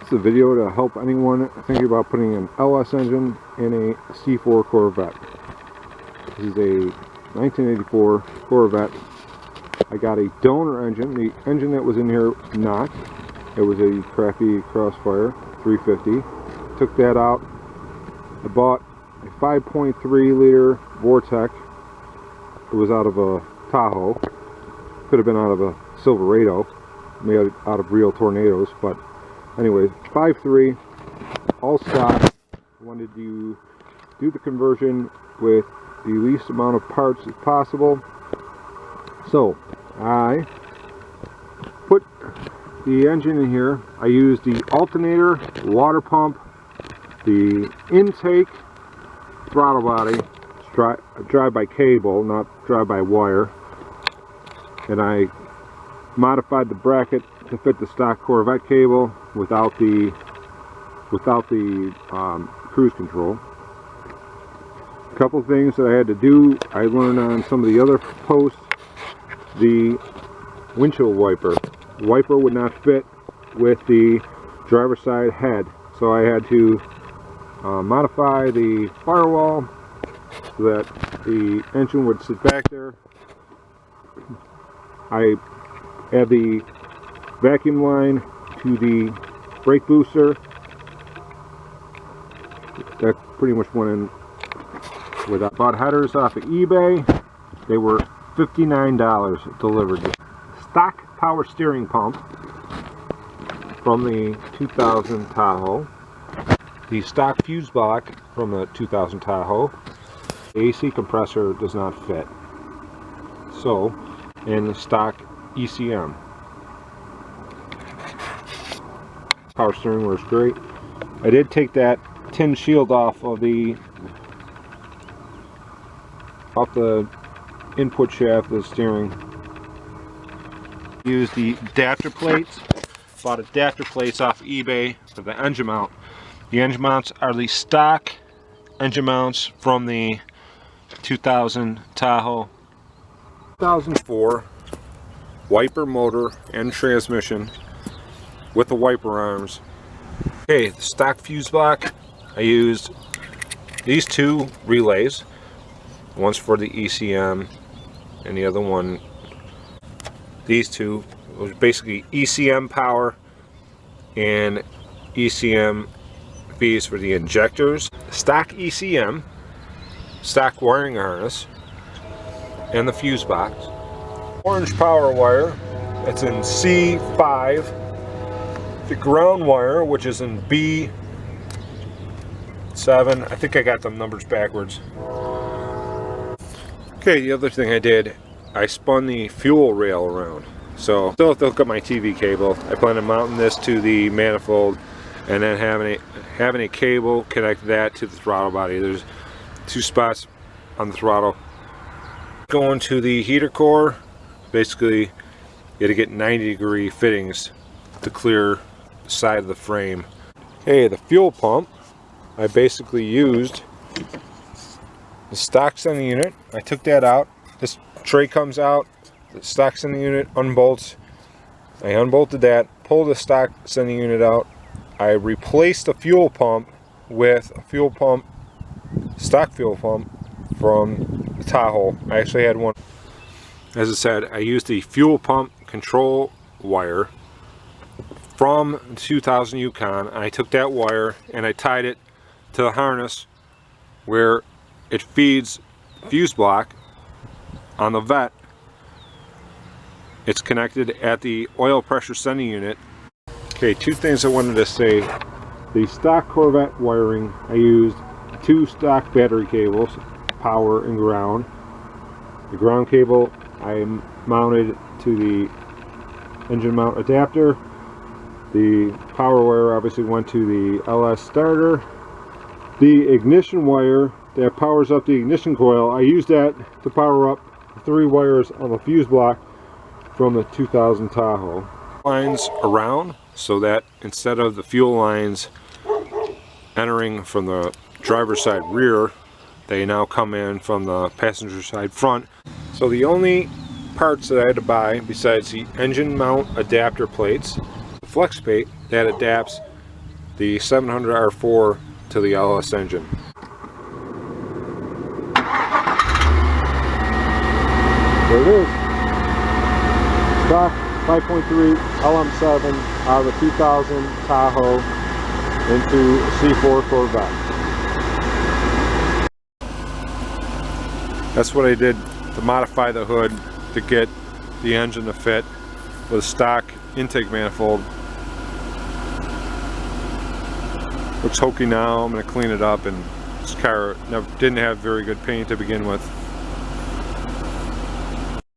This is a video to help anyone thinking about putting an LS engine in a C4 Corvette. This is a 1984 Corvette. I got a donor engine. The engine that was in here knocked. It was a crappy Crossfire 350. Took that out. I bought a 5.3 liter Vortec. It was out of a Tahoe. Could have been out of a Silverado, made out of real tornadoes, but anyways, 5.3, all stock. Wanted to do the conversion with the least amount of parts as possible. So I put the engine in here. I used the alternator, water pump, the intake, throttle body, drive-by cable, not drive-by wire, and I modified the bracket to fit the stock Corvette cable without the cruise control. A couple things that I had to do, I learned on some of the other posts. The windshield wiper would not fit with the driver's side head, so I had to modify the firewall so that the engine would sit back there. I add the vacuum line to the brake booster. That pretty much went in with that. Bought headers off of eBay. They were $59 delivered. Stock power steering pump from the 2000 Tahoe. The stock fuse block from the 2000 Tahoe. The AC compressor does not fit. So, and the stock ECM. Power steering works great. I did take that tin shield off the input shaft of the steering. Use the adapter plates. Bought adapter plates off eBay for the engine mount. The engine mounts are the stock engine mounts from the 2000 Tahoe. 2004 wiper motor and transmission with the wiper arms. Okay, the stock fuse block, I used these two relays. One's for the ECM and the other one, these two, was basically ECM power and ECM fees for the injectors. Stock ECM, stock wiring harness, and the fuse box. Orange power wire, it's in C5. The ground wire, which is in B7. I think I got the numbers backwards. Okay, the other thing I did, I spun the fuel rail around. So still have to hook up my TV cable. I plan on mounting this to the manifold and then having a cable connect that to the throttle body. There's two spots on the throttle. Going to the heater core, basically you got to get 90-degree fittings to clear the side of the frame. Okay, the fuel pump, I basically used the stock sending unit. I took that out. This tray comes out, the stock sending unit unbolts. I unbolted that, pulled the stock sending unit out. I replaced the fuel pump with a fuel pump, stock fuel pump from the Tahoe. I actually had one. As I said, I used the fuel pump control wire from the 2000 Yukon. I took that wire and I tied it to the harness where it feeds fuse block on the Vette. It's connected at the oil pressure sending unit. Okay, two things I wanted to say. The stock Corvette wiring, I used two stock battery cables, power and ground. The ground cable I mounted to the engine mount adapter. The power wire obviously went to the LS starter. The ignition wire that powers up the ignition coil, I used that to power up the three wires on the fuse block from the 2000 Tahoe. Lines around so that instead of the fuel lines entering from the driver's side rear, they now come in from the passenger side front. So the only parts that I had to buy besides the engine mount adapter plates, the flex plate that adapts the 700R4 to the LS engine. There it is. Stock 5.3 LM7 out of a 2000 Tahoe into a C4 Corvette. That's what I did to modify the hood to get the engine to fit with a stock intake manifold. Looks hokey now. I'm going to clean it up, and this car didn't have very good paint to begin with.